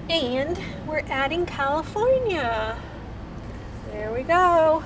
And we're adding California. There we go.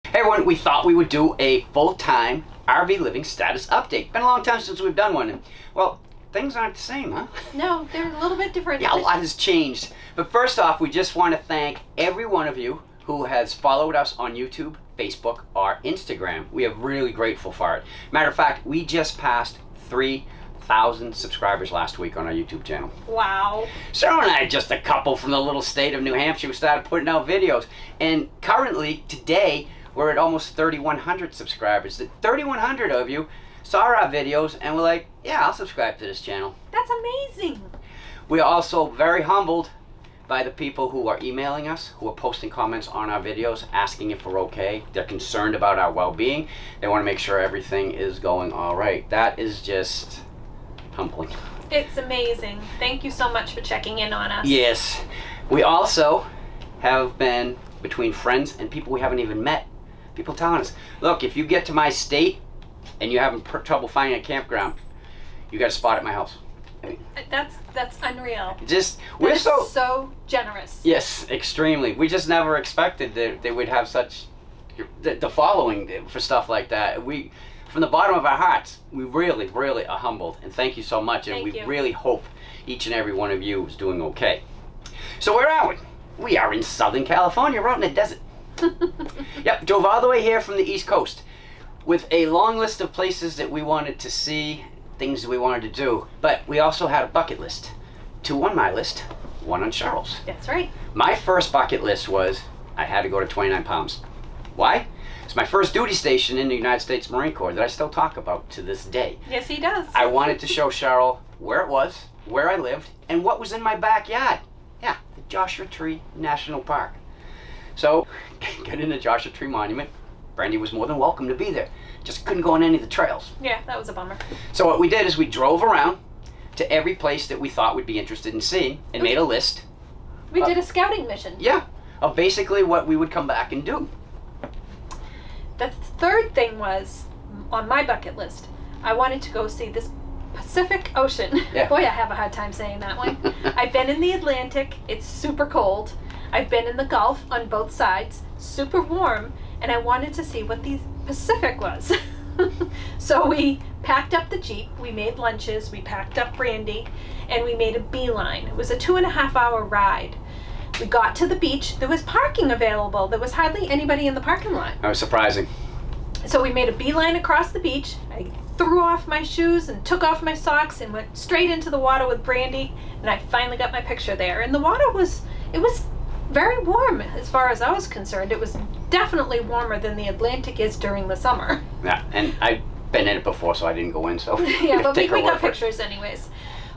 Hey everyone, we thought we would do a full-time RV living status update. Been a long time since we've done one, and well, things aren't the same, huh? No, they're a little bit different. Yeah, a lot has changed. But first off, we just want to thank every one of you who has followed us on YouTube, Facebook, or Instagram. We are really grateful for it. Matter of fact, we just passed 3,000 subscribers last week on our YouTube channel. Wow. Sarah and I are just a couple from the little state of New Hampshire who started putting out videos. And currently, today, we're at almost 3,100 subscribers. 3,100 of you saw our videos and were like, yeah, I'll subscribe to this channel. That's amazing. We are also very humbled by the people who are emailing us, who are posting comments on our videos, asking if we're okay. They're concerned about our well-being. They want to make sure everything is going all right. That is just humbling. It's amazing. Thank you so much for checking in on us. Yes. We also have been, between friends and people we haven't even met, people telling us, look, if you get to my state and you're having trouble finding a campground, you got a spot at my house. I mean, that's unreal. We're so generous. Yes, extremely. We just never expected that they would have such the following for stuff like that. We, from the bottom of our hearts, we really, really are humbled, and thank you so much. And we really hope each and every one of you is doing okay. So where are we? We are in Southern California. We're out in the desert. Yep, drove all the way here from the East Coast with a long list of places that we wanted to see, things that we wanted to do, but we also had a bucket list. 2 on my list, 1 on Cheryl's. That's right. My first bucket list was I had to go to 29 Palms. Why? It's my first duty station in the United States Marine Corps that I still talk about to this day. Yes, he does. I wanted to show Cheryl where it was, where I lived, and what was in my backyard. Yeah, the Joshua Tree National Park. So, get in the Joshua Tree Monument. Brandy was more than welcome to be there. Just couldn't go on any of the trails. Yeah, that was a bummer. So what we did is we drove around to every place that we thought we'd be interested in seeing and made a list. We did a scouting mission. Yeah, of basically what we would come back and do. The third thing was, on my bucket list, I wanted to go see this Pacific Ocean. Yeah. Boy, I have a hard time saying that one. I've been in the Atlantic. It's super cold. I've been in the Gulf on both sides, super warm, and I wanted to see what the Pacific was. So we packed up the Jeep, we made lunches, we packed up Brandy, and we made a beeline. It was a 2.5-hour ride. We got to the beach. There was parking available. There was hardly anybody in the parking lot. That was surprising. So we made a beeline across the beach. I threw off my shoes and took off my socks and went straight into the water with Brandy, and I finally got my picture there. And the water was very warm as far as I was concerned. It was definitely warmer than the Atlantic is during the summer. Yeah, and I've been in it before, so I didn't go in, so yeah, but we got pictures anyways.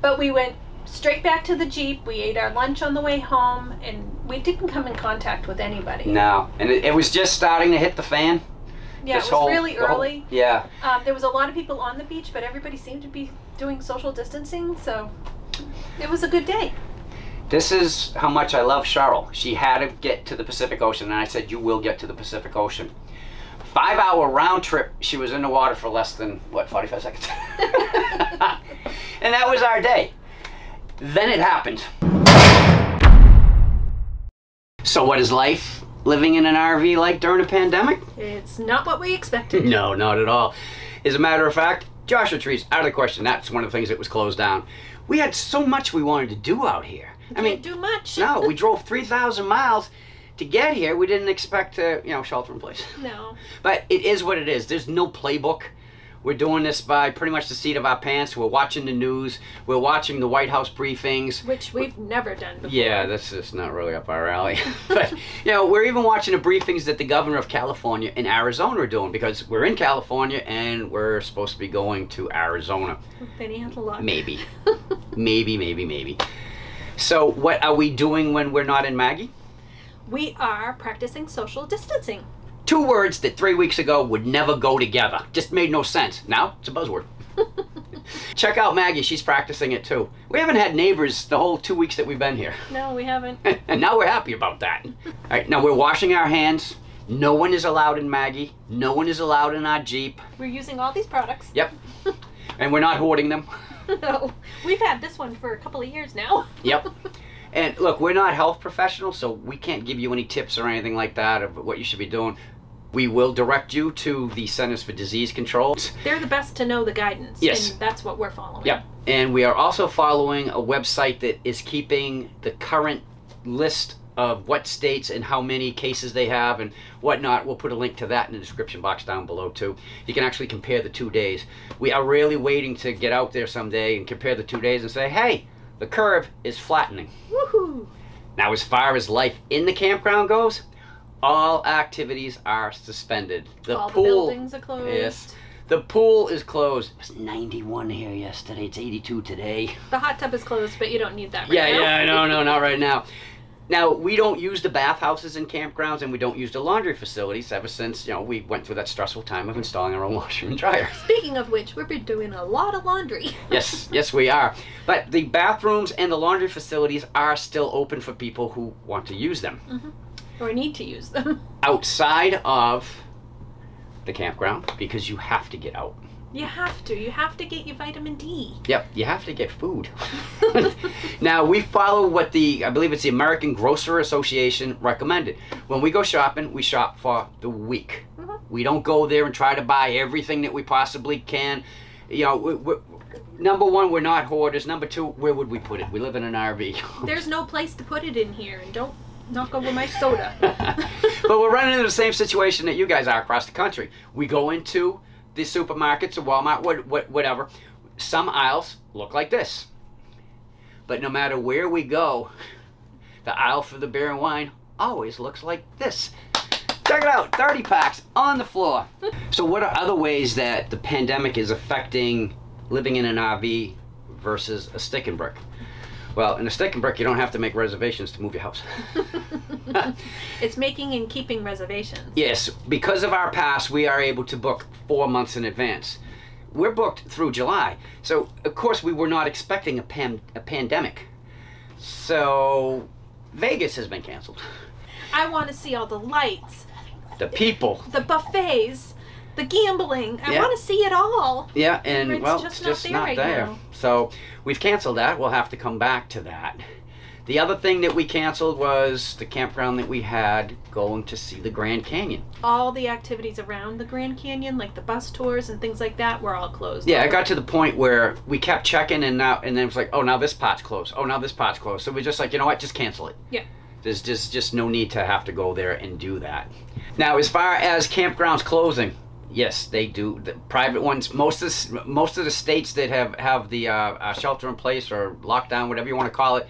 But we went straight back to the Jeep. We ate our lunch on the way home, and we didn't come in contact with anybody. No, and it was just starting to hit the fan. Yeah, it was really early. Yeah. There was a lot of people on the beach, but everybody seemed to be doing social distancing, so it was a good day. This is how much I love Cheryl. She had to get to the Pacific Ocean, and I said, you will get to the Pacific Ocean. 5-hour round trip, she was in the water for less than, what, 45 seconds? And that was our day. Then it happened. So what is life living in an RV like during a pandemic? It's not what we expected. No, not at all. As a matter of fact, Joshua Tree's out of the question. That's one of the things that was closed down. We had so much we wanted to do out here. I mean, do much. No, we drove 3,000 miles to get here. We didn't expect to, shelter in place. No. But it is what it is. There's no playbook. We're doing this by pretty much the seat of our pants. We're watching the news. We're watching the White House briefings. Which we've never done before. Yeah, that's just not really up our alley. But, we're even watching the briefings that the governor of California and Arizona are doing, because we're in California and we're supposed to be going to Arizona. Then he had a luck. Maybe. Maybe. So what are we doing when we're not in Maggie? We are practicing social distancing. Two words that 3 weeks ago would never go together. Just made no sense. Now it's a buzzword. Check out Maggie. She's practicing it too. We haven't had neighbors the whole 2 weeks that we've been here. No, we haven't. And now we're happy about that. All right, now we're washing our hands. No one is allowed in Maggie. No one is allowed in our Jeep. We're using all these products. Yep. And we're not hoarding them. No. We've had this one for a couple of years now. Yep. And look, we're not health professionals, so we can't give you any tips or anything like that of what you should be doing. We will direct you to the Centers for Disease Control. They're the best to know the guidance. Yes. And that's what we're following. Yep. And we are also following a website that is keeping the current list of what states and how many cases they have and whatnot. We'll put a link to that in the description box down below too. You can actually compare the 2 days. We are really waiting to get out there someday and compare the 2 days and say, hey, the curve is flattening. Woohoo! Now, as far as life in the campground goes, all activities are suspended. All the buildings are closed. Yes. The pool is closed. It was 91 here yesterday. It's 82 today. The hot tub is closed, but you don't need that right now. Yeah, no, not right now. Now, we don't use the bathhouses in campgrounds, and we don't use the laundry facilities ever since, we went through that stressful time of installing our own washer and dryer. Speaking of which, we've been doing a lot of laundry. Yes, we are. But the bathrooms and the laundry facilities are still open for people who want to use them. Mm-hmm. Or need to use them. Outside of the campground, because you have to get out. You have to. You have to get your vitamin D. Yep, you have to get food. Now, we follow what I believe it's the American Grocer Association recommended. When we go shopping, we shop for the week. Mm-hmm. We don't go there and try to buy everything that we possibly can. Number one, we're not hoarders. Number two, where would we put it? We live in an RV. There's no place to put it in here, and don't knock over my soda. But we're running into the same situation that you guys are across the country. We go into the supermarkets or Walmart, whatever. Some aisles look like this. But no matter where we go, the aisle for the beer and wine always looks like this. Check it out, 30 packs on the floor. So what are other ways that the pandemic is affecting living in an RV versus a stick and brick? Well, in a stick and brick, you don't have to make reservations to move your house. It's making and keeping reservations. Yes, because of our pass, we are able to book 4 months in advance. We're booked through July. So, of course, we were not expecting a pandemic. So, Vegas has been canceled. I want to see all the lights. The people. The buffets. The gambling. I Yeah. want to see it all. Yeah, and it's well, just it's just not right there. now. So we've canceled that. We'll have to come back to that. The other thing that we canceled was the campground that we had going to see the Grand Canyon. All the activities around the Grand Canyon, like the bus tours and things like that, were all closed. Yeah, it got to the point where we kept checking and then it was like, oh, now this part's closed. Oh, now this part's closed. So we're just like, you know what, just cancel it. Yeah. There's just no need to have to go there and do that. Now, as far as campgrounds closing, yes, they do. The private ones, most of the states that have the shelter in place or lockdown, whatever you want to call it,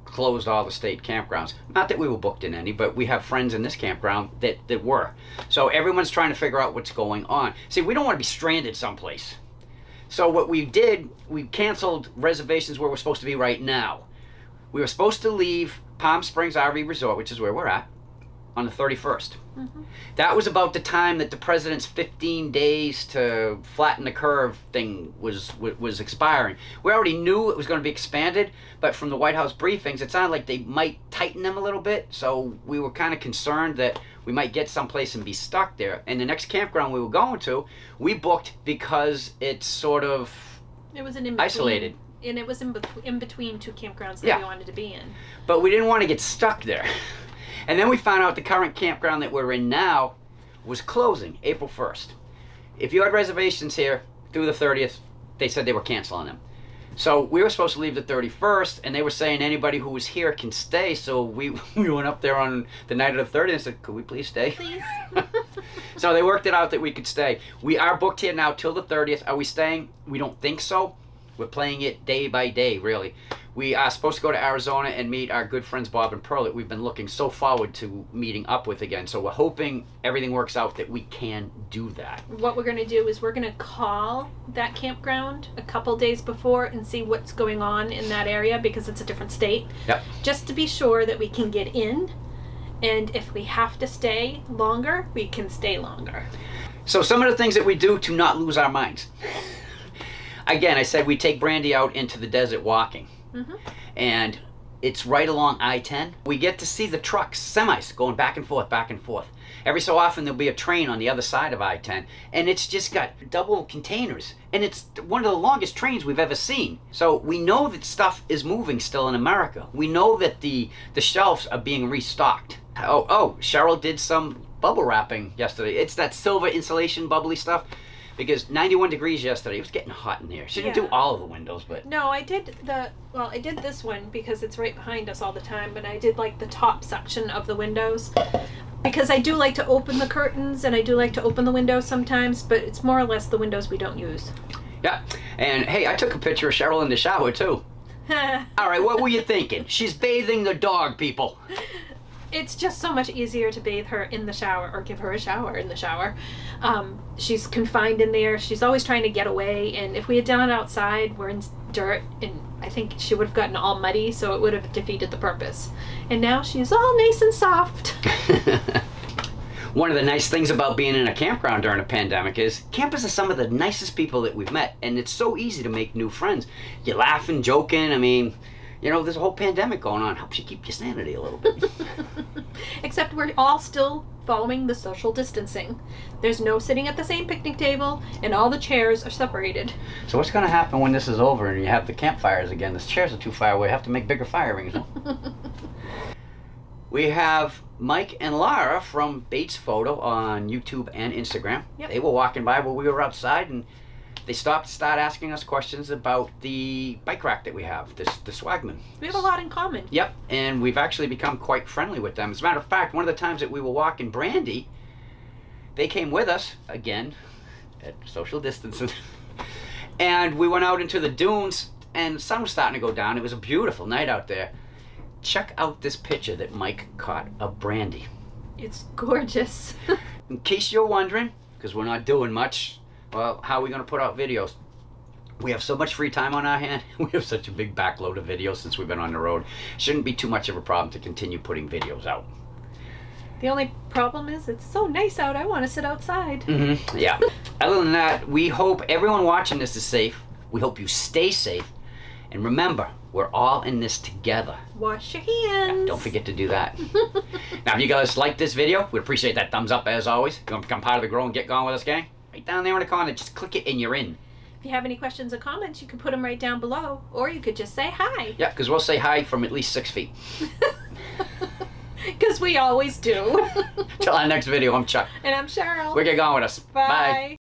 closed all the state campgrounds. Not that we were booked in any, but we have friends in this campground that were. So everyone's trying to figure out what's going on. See, we don't want to be stranded someplace. So what we did, we canceled reservations where we're supposed to be right now. We were supposed to leave Palm Springs RV Resort, which is where we're at, on the 31st. Mm-hmm. That was about the time that the president's 15 days to flatten the curve thing was expiring. We already knew it was going to be expanded, but from the White House briefings, it sounded like they might tighten them a little bit, so we were kind of concerned that we might get someplace and be stuck there. And the next campground we were going to, we booked because it's sort of isolated. And it was in between two campgrounds that we wanted to be in. But we didn't want to get stuck there. And then we found out the current campground that we're in now was closing April 1st. If you had reservations here through the 30th, they said they were canceling them. So we were supposed to leave the 31st, and they were saying anybody who was here can stay. So we went up there on the night of the 30th and said, could we please stay? Please. So they worked it out that we could stay. We are booked here now till the 30th. Are we staying? We don't think so. We're playing it day by day, really. We are supposed to go to Arizona and meet our good friends Bob and Pearl that we've been looking so forward to meeting up with again. So we're hoping everything works out that we can do that. What we're going to do is we're going to call that campground a couple days before and see what's going on in that area because it's a different state. Yep. Just to be sure that we can get in And if we have to stay longer, we can stay longer. So some of the things that we do to not lose our minds. Again, I said we take Brandy out into the desert walking. And it's right along I-10. We get to see the trucks, semis, going back and forth, back and forth. Every so often there'll be a train on the other side of I-10, and it's just got double containers. And it's one of the longest trains we've ever seen. So we know that stuff is moving still in America. We know that the shelves are being restocked. Oh, Cheryl did some bubble wrapping yesterday. It's that silver insulation bubbly stuff. Because 91 degrees yesterday, it was getting hot in there. She didn't do all of the windows, but... No, I did I did this one because it's right behind us all the time, but I did like the top section of the windows. Because I do like to open the curtains and I do like to open the windows sometimes, but it's more or less the windows we don't use. Yeah, and hey, I took a picture of Cheryl in the shower too. All right, what were you thinking? She's bathing the dog, people. It's just so much easier to bathe her in the shower or give her a shower in the shower. She's confined in there. She's always trying to get away. And if we had done it outside, we're in dirt, and I think she would have gotten all muddy, so it would have defeated the purpose. And now she's all nice and soft. One of the nice things about being in a campground during a pandemic is campers are some of the nicest people that we've met. And it's so easy to make new friends. You're laughing, joking. I mean... You know, there's a whole pandemic going on. Helps you keep your sanity a little bit. Except we're all still following the social distancing. There's no sitting at the same picnic table, and all the chairs are separated. So what's going to happen when this is over and you have the campfires again? The chairs are too far away. You have to make bigger fire rings. We have Mike and Lara from Bates Photo on YouTube and Instagram. Yep. They were walking by while we were outside, and they stopped to start asking us questions about the bike rack that we have, the Swagman. We have a lot in common. Yep, and we've actually become quite friendly with them. As a matter of fact, one of the times that we were walking Brandy, they came with us, again, at social distancing, and we went out into the dunes, and the sun was starting to go down. It was a beautiful night out there. Check out this picture that Mike caught of Brandy. It's gorgeous. In case you're wondering, because we're not doing much, well, how are we going to put out videos? We have so much free time on our hand. We have such a big backload of videos since we've been on the road. Shouldn't be too much of a problem to continue putting videos out. The only problem is it's so nice out. I want to sit outside. Yeah. Other than that, we hope everyone watching this is safe. We hope you stay safe. And remember, we're all in this together. Wash your hands. Yeah, don't forget to do that. Now, if you guys like this video, we'd appreciate that thumbs up as always. You want to become part of the Grow and Get Gone With Us gang? Right down there in the corner, just click it and you're in. If you have any questions or comments, you can put them right down below, or you could just say hi. Yeah, because we'll say hi from at least 6 feet. Because we always do. Till our next video, I'm Chuck. And I'm Cheryl. We'll Get Gone With Us. Bye. Bye.